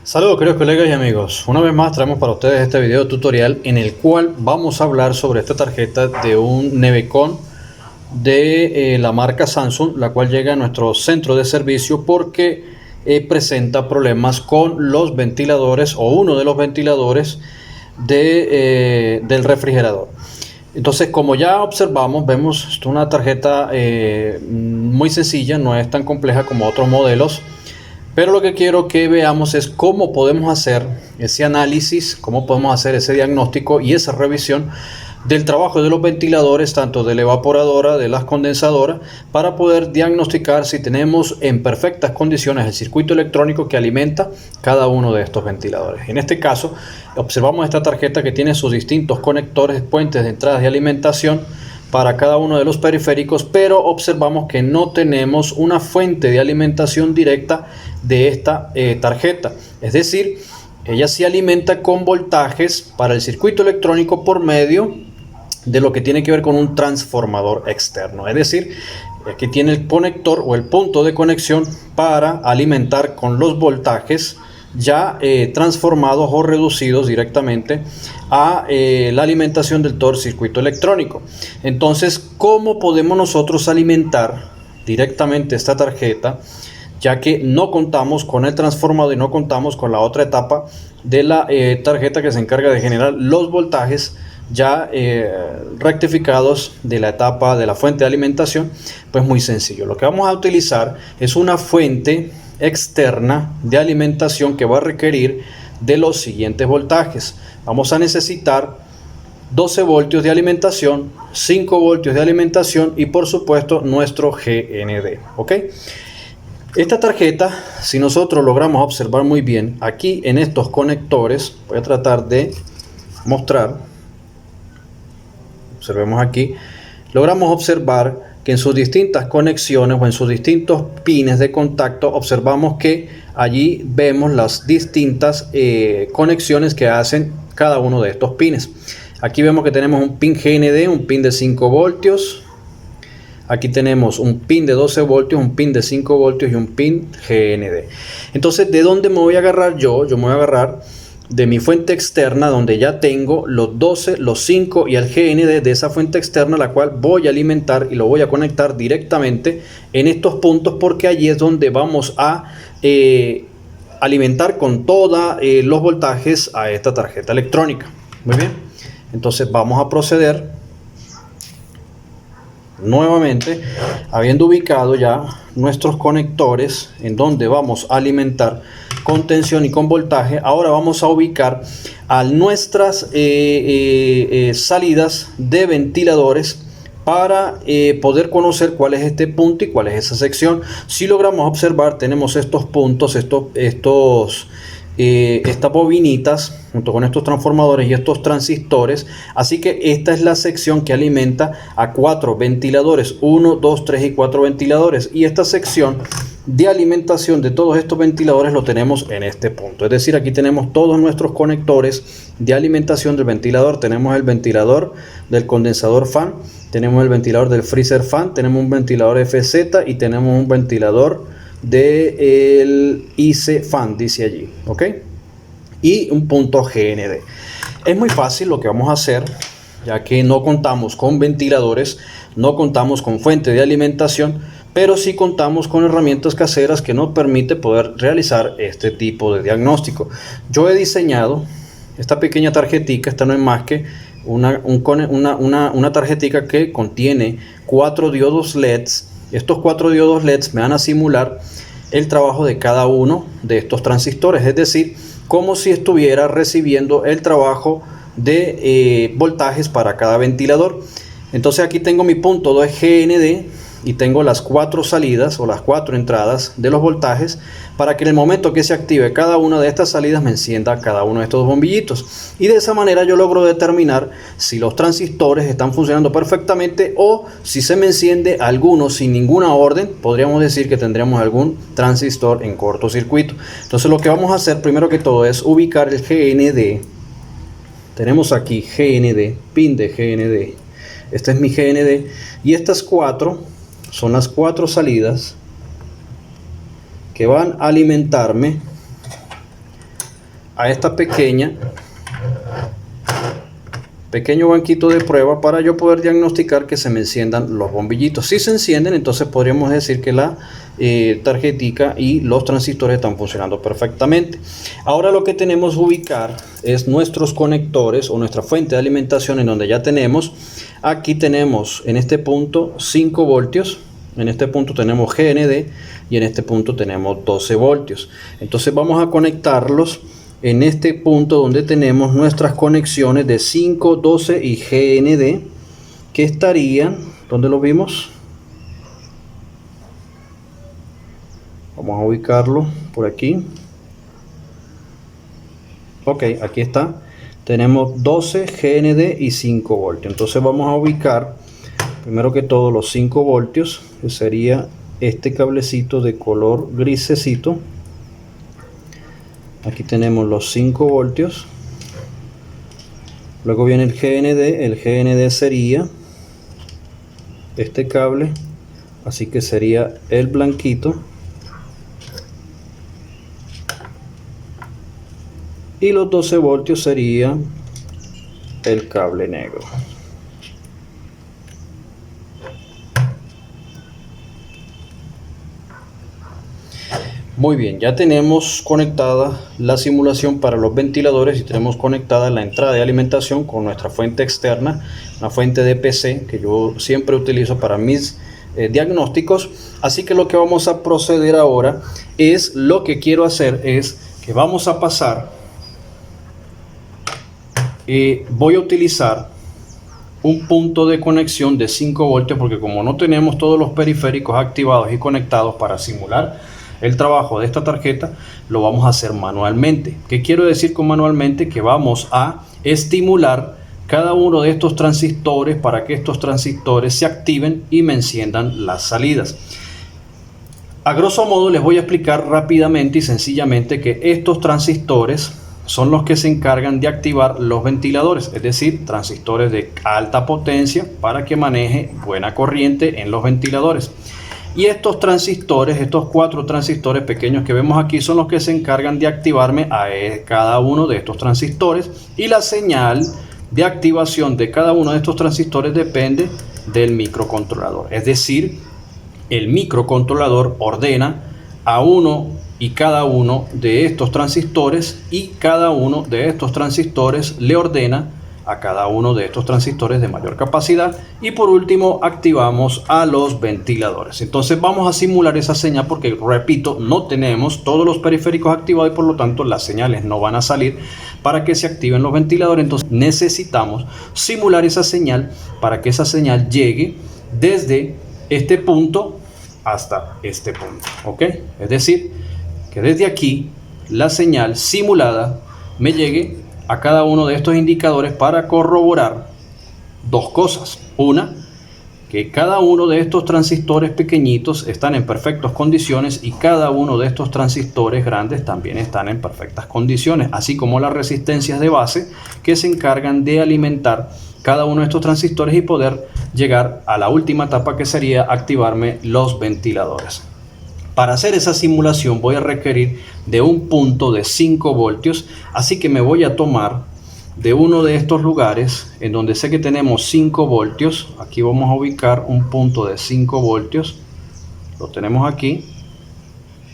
Saludos queridos colegas y amigos, una vez más traemos para ustedes este video tutorial en el cual vamos a hablar sobre esta tarjeta de un Nevecon de la marca Samsung, la cual llega a nuestro centro de servicio porque presenta problemas con los ventiladores o uno de los ventiladores del refrigerador. Entonces, como ya observamos, vemos una tarjeta muy sencilla, no es tan compleja como otros modelos. Pero lo que quiero que veamos es cómo podemos hacer ese análisis, cómo podemos hacer ese diagnóstico y esa revisión del trabajo de los ventiladores, tanto de la evaporadora, de las condensadoras, para poder diagnosticar si tenemos en perfectas condiciones el circuito electrónico que alimenta cada uno de estos ventiladores. En este caso, observamos esta tarjeta que tiene sus distintos conectores, puentes de entradas de alimentación para cada uno de los periféricos, pero observamos que no tenemos una fuente de alimentación directa de esta tarjeta. Es decir, ella se alimenta con voltajes para el circuito electrónico por medio de lo que tiene que ver con un transformador externo. Es decir, aquí tiene el conector o el punto de conexión para alimentar con los voltajes ya transformados o reducidos directamente a la alimentación del todo el circuito electrónico. Entonces, ¿cómo podemos nosotros alimentar directamente esta tarjeta? Ya que no contamos con el transformador y no contamos con la otra etapa de la tarjeta que se encarga de generar los voltajes ya rectificados de la etapa de la fuente de alimentación. Pues muy sencillo, lo que vamos a utilizar es una fuente externa de alimentación que va a requerir de los siguientes voltajes. Vamos a necesitar 12 voltios de alimentación, 5 voltios de alimentación y por supuesto nuestro GND. ¿Ok? Esta tarjeta, si nosotros logramos observar muy bien aquí en estos conectores, voy a tratar de mostrar, observemos aquí, logramos observar que en sus distintas conexiones o en sus distintos pines de contacto observamos que allí vemos las distintas conexiones que hacen cada uno de estos pines. Aquí vemos que tenemos un pin GND, un pin de 5 voltios. Aquí tenemos un pin de 12 voltios, un pin de 5 voltios y un pin GND. Entonces, ¿de dónde me voy a agarrar yo? Yo me voy a agarrar de mi fuente externa, donde ya tengo los 12, los 5 y el GND de esa fuente externa, la cual voy a alimentar y lo voy a conectar directamente en estos puntos, porque allí es donde vamos a alimentar con todos los voltajes a esta tarjeta electrónica. Muy bien, entonces vamos a proceder nuevamente, habiendo ubicado ya nuestros conectores en donde vamos a alimentar con tensión y con voltaje. Ahora vamos a ubicar a nuestras salidas de ventiladores para poder conocer cuál es este punto y cuál es esa sección. Si logramos observar, tenemos estos puntos, estas bobinitas junto con estos transformadores y estos transistores. Así que esta es la sección que alimenta a 4 ventiladores, 1, 2, 3 y 4 ventiladores, y esta sección de alimentación de todos estos ventiladores lo tenemos en este punto. Es decir, aquí tenemos todos nuestros conectores de alimentación del ventilador. Tenemos el ventilador del condensador fan, tenemos el ventilador del freezer fan, tenemos un ventilador FZ y tenemos un ventilador del IC fan, dice allí, ¿ok? Y un punto GND. Es muy fácil lo que vamos a hacer, ya que no contamos con ventiladores, no contamos con fuente de alimentación, pero sí contamos con herramientas caseras que nos permite poder realizar este tipo de diagnóstico. Yo he diseñado esta pequeña tarjetica. Esta no es más que una tarjetica que contiene 4 diodos LEDs. Estos 4 diodos LEDs me van a simular el trabajo de cada uno de estos transistores, es decir, como si estuviera recibiendo el trabajo de voltajes para cada ventilador. Entonces aquí tengo mi punto de GND y tengo las 4 salidas o las 4 entradas de los voltajes, para que en el momento que se active cada una de estas salidas me encienda cada uno de estos bombillitos, y de esa manera yo logro determinar si los transistores están funcionando perfectamente o si se me enciende alguno sin ninguna orden. Podríamos decir que tendríamos algún transistor en cortocircuito. Entonces lo que vamos a hacer primero que todo es ubicar el GND. Tenemos aquí GND, pin de GND. Este es mi GND y estas 4 son las 4 salidas que van a alimentarme a esta pequeño banquito de prueba para yo poder diagnosticar que se me enciendan los bombillitos. Si se encienden, entonces podríamos decir que la tarjetica y los transistores están funcionando perfectamente. Ahora lo que tenemos que ubicar es nuestros conectores o nuestra fuente de alimentación, en donde ya tenemos, aquí tenemos en este punto 5 voltios, en este punto tenemos GND y en este punto tenemos 12 voltios. Entonces vamos a conectarlos en este punto donde tenemos nuestras conexiones de 5, 12 y GND, que estarían, ¿dónde lo vimos? Vamos a ubicarlo por aquí. Ok, aquí está. Tenemos 12 GND y 5 voltios. Entonces vamos a ubicar primero que todo los 5 voltios, que sería este cablecito de color grisecito. Aquí tenemos los 5 voltios. Luego viene el GND. El GND sería este cable, así que sería el blanquito. Y los 12 voltios sería el cable negro. Muy bien, ya tenemos conectada la simulación para los ventiladores y tenemos conectada la entrada de alimentación con nuestra fuente externa, una fuente de PC que yo siempre utilizo para mis diagnósticos. Así que lo que vamos a proceder ahora es, lo que quiero hacer es que vamos a pasar, voy a utilizar un punto de conexión de 5 voltios porque como no tenemos todos los periféricos activados y conectados para simular el trabajo de esta tarjeta, lo vamos a hacer manualmente. ¿Qué quiero decir con manualmente? Que vamos a estimular cada uno de estos transistores para que estos transistores se activen y me enciendan las salidas. A grosso modo les voy a explicar rápidamente y sencillamente que estos transistores son los que se encargan de activar los ventiladores, es decir, transistores de alta potencia para que maneje buena corriente en los ventiladores. Y estos transistores, estos 4 transistores pequeños que vemos aquí, son los que se encargan de activarme a cada uno de estos transistores, y la señal de activación de cada uno de estos transistores depende del microcontrolador. Es decir, el microcontrolador ordena a uno y cada uno de estos transistores, y cada uno de estos transistores le ordena a cada uno de estos transistores de mayor capacidad, y por último activamos a los ventiladores. Entonces vamos a simular esa señal porque, repito, no tenemos todos los periféricos activados y por lo tanto las señales no van a salir para que se activen los ventiladores. Entonces necesitamos simular esa señal para que esa señal llegue desde este punto hasta este punto, ¿ok? Es decir, que desde aquí la señal simulada me llegue a cada uno de estos indicadores para corroborar dos cosas. Una, que cada uno de estos transistores pequeñitos están en perfectas condiciones y cada uno de estos transistores grandes también están en perfectas condiciones, así como las resistencias de base que se encargan de alimentar cada uno de estos transistores y poder llegar a la última etapa, que sería activarme los ventiladores. Para hacer esa simulación voy a requerir de un punto de 5 voltios, así que me voy a tomar de uno de estos lugares en donde sé que tenemos 5 voltios. Aquí vamos a ubicar un punto de 5 voltios, lo tenemos aquí,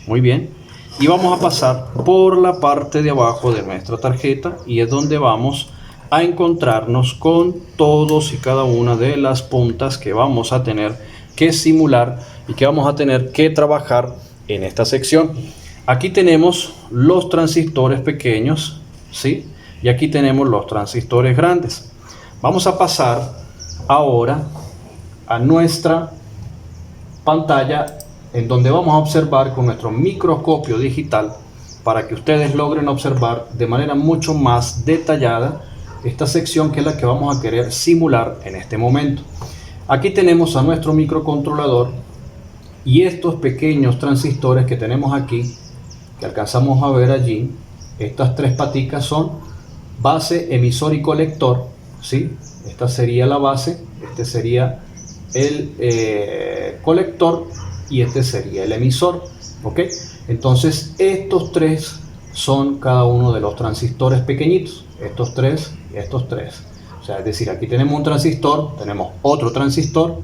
muy bien, y vamos a pasar por la parte de abajo de nuestra tarjeta, y es donde vamos a encontrarnos con todos y cada una de las puntas que vamos a tener que simular y que vamos a tener que trabajar en esta sección. Aquí tenemos los transistores pequeños, ¿sí? Y aquí tenemos los transistores grandes. Vamos a pasar ahora a nuestra pantalla, en donde vamos a observar con nuestro microscopio digital, para que ustedes logren observar de manera mucho más detallada esta sección, que es la que vamos a querer simular en este momento. Aquí tenemos a nuestro microcontrolador y estos pequeños transistores que tenemos aquí, que alcanzamos a ver allí. Estas 3 paticas son base, emisor y colector, ¿sí? Esta sería la base, este sería el colector y este sería el emisor, ¿ok? Entonces estos 3 son cada uno de los transistores pequeñitos, estos tres y estos tres. O sea, es decir, aquí tenemos un transistor, tenemos otro transistor,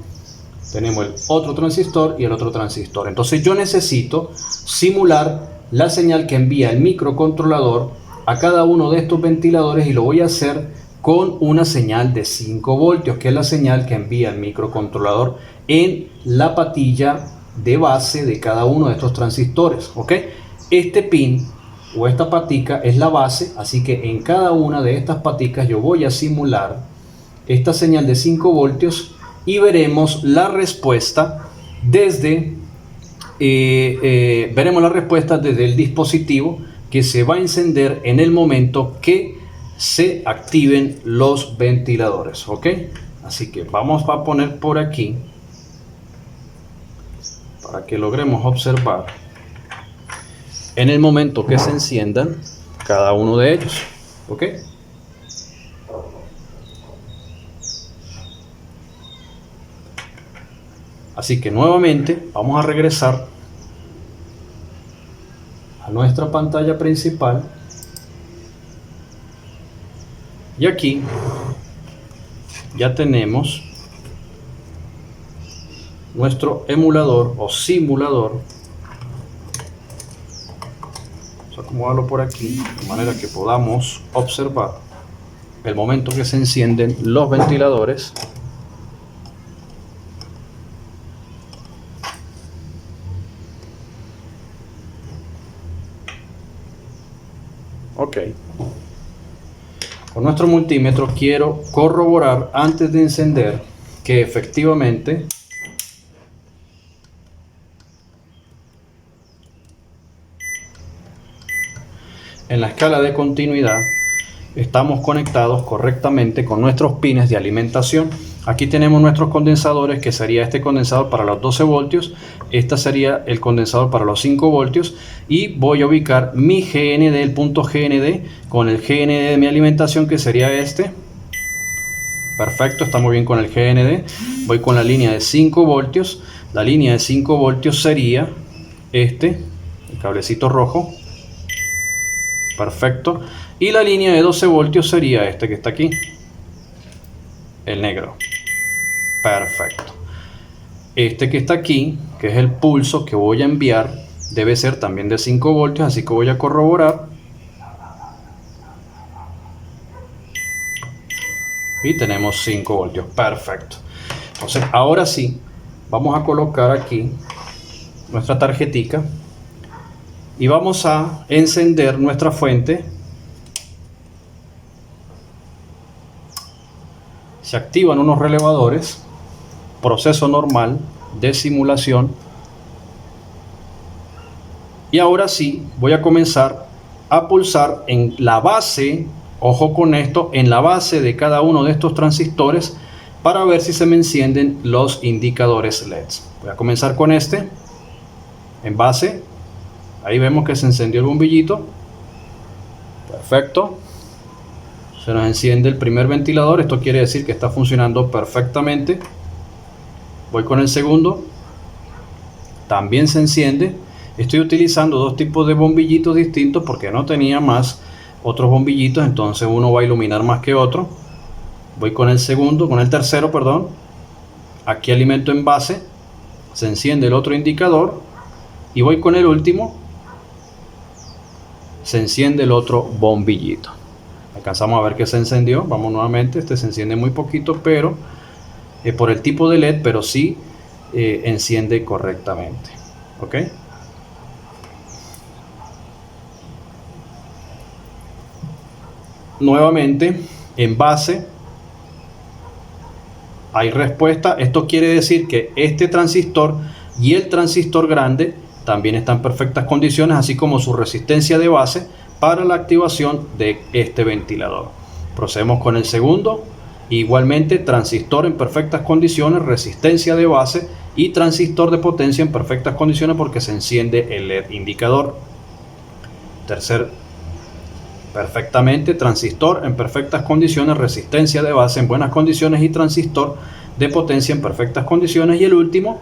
tenemos el otro transistor y el otro transistor. Entonces yo necesito simular la señal que envía el microcontrolador a cada uno de estos ventiladores, y lo voy a hacer con una señal de 5 voltios, que es la señal que envía el microcontrolador en la patilla de base de cada uno de estos transistores. ¿Ok? Este pin o esta patica es la base, así que en cada una de estas paticas yo voy a simular esta señal de 5 voltios y veremos la respuesta desde el dispositivo, que se va a encender en el momento que se activen los ventiladores. ¿Ok? Así que vamos a poner por aquí para que logremos observar en el momento que se enciendan cada uno de ellos. ¿Ok? Así que nuevamente vamos a regresar a nuestra pantalla principal, y aquí ya tenemos nuestro emulador o simulador. Vamos a acomodarlo por aquí de manera que podamos observar el momento que se encienden los ventiladores. Ok. Con nuestro multímetro quiero corroborar antes de encender que efectivamente en la escala de continuidad estamos conectados correctamente con nuestros pines de alimentación. Aquí tenemos nuestros condensadores, que sería este condensador para los 12 voltios, este sería el condensador para los 5 voltios, y voy a ubicar mi GND, el punto GND, con el GND de mi alimentación, que sería este. Perfecto, estamos bien con el GND. Voy con la línea de 5 voltios. La línea de 5 voltios sería el cablecito rojo. Perfecto. Y la línea de 12 voltios sería este que está aquí, el negro. Perfecto. Este que está aquí, que es el pulso que voy a enviar, debe ser también de 5 voltios, así que voy a corroborar. Y tenemos 5 voltios. Perfecto. Entonces, ahora sí, vamos a colocar aquí nuestra tarjetica y vamos a encender nuestra fuente. Se activan unos relevadores, proceso normal de simulación, y ahora sí voy a comenzar a pulsar en la base, ojo con esto, en la base de cada uno de estos transistores para ver si se me encienden los indicadores LEDs. Voy a comenzar con este, en base, ahí vemos que se encendió el bombillito, perfecto. Se nos enciende el primer ventilador, esto quiere decir que está funcionando perfectamente. Voy con el segundo, también se enciende. Estoy utilizando dos tipos de bombillitos distintos porque no tenía más otros bombillitos, entonces uno va a iluminar más que otro. Voy con el tercero, perdón. Aquí alimento en base, se enciende el otro indicador, y voy con el último, se enciende el otro bombillito. Alcanzamos a ver que se encendió. Vamos nuevamente, este se enciende muy poquito, pero por el tipo de LED, pero sí enciende correctamente. ¿Ok? Nuevamente, en base hay respuesta. Esto quiere decir que este transistor y el transistor grande también están en perfectas condiciones, así como su resistencia de base para la activación de este ventilador. Procedemos con el segundo. Igualmente, transistor en perfectas condiciones, resistencia de base y transistor de potencia en perfectas condiciones porque se enciende el LED indicador. Tercer, perfectamente, transistor en perfectas condiciones, resistencia de base en buenas condiciones y transistor de potencia en perfectas condiciones. Y el último,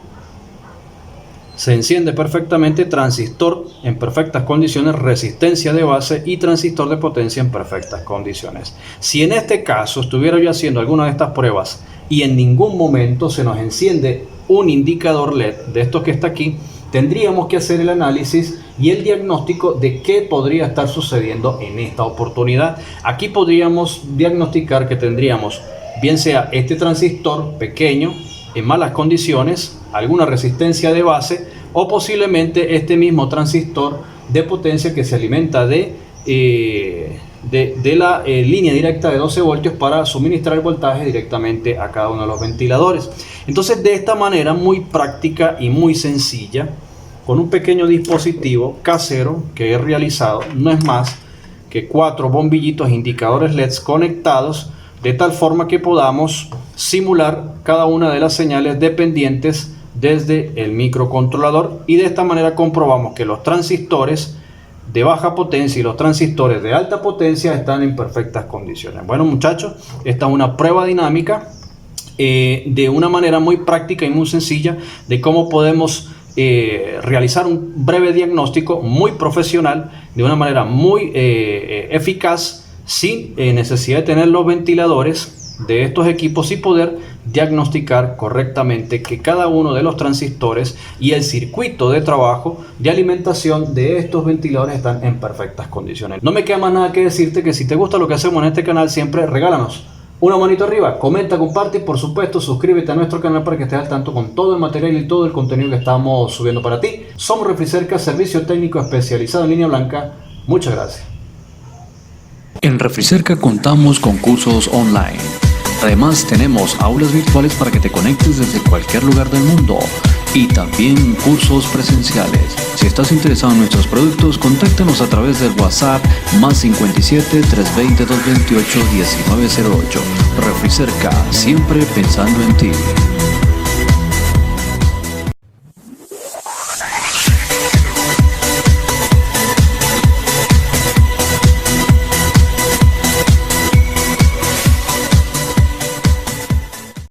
se enciende perfectamente, transistor en perfectas condiciones, resistencia de base y transistor de potencia en perfectas condiciones. Si en este caso estuviera yo haciendo alguna de estas pruebas y en ningún momento se nos enciende un indicador LED de esto que está aquí, tendríamos que hacer el análisis y el diagnóstico de qué podría estar sucediendo en esta oportunidad. Aquí podríamos diagnosticar que tendríamos, bien sea este transistor pequeño en malas condiciones, alguna resistencia de base, o posiblemente este mismo transistor de potencia que se alimenta de la línea directa de 12 voltios para suministrar el voltaje directamente a cada uno de los ventiladores. Entonces, de esta manera muy práctica y muy sencilla, con un pequeño dispositivo casero que he realizado, no es más que 4 bombillitos indicadores LEDs conectados de tal forma que podamos simular cada una de las señales dependientes desde el microcontrolador, y de esta manera comprobamos que los transistores de baja potencia y los transistores de alta potencia están en perfectas condiciones. Bueno, muchachos, esta es una prueba dinámica de una manera muy práctica y muy sencilla de cómo podemos realizar un breve diagnóstico muy profesional de una manera muy eficaz, sin necesidad de tener los ventiladores de estos equipos, y poder diagnosticar correctamente que cada uno de los transistores y el circuito de trabajo de alimentación de estos ventiladores están en perfectas condiciones. No me queda más nada que decirte que si te gusta lo que hacemos en este canal, siempre regálanos una manito arriba, comenta, comparte y por supuesto suscríbete a nuestro canal para que estés al tanto con todo el material y todo el contenido que estamos subiendo para ti. Somos Refricerca, servicio técnico especializado en línea blanca. Muchas gracias. En Refricerca contamos con cursos online. Además, tenemos aulas virtuales para que te conectes desde cualquier lugar del mundo, y también cursos presenciales. Si estás interesado en nuestros productos, contáctanos a través del WhatsApp +57 320 228 1908. Refricerca, siempre pensando en ti.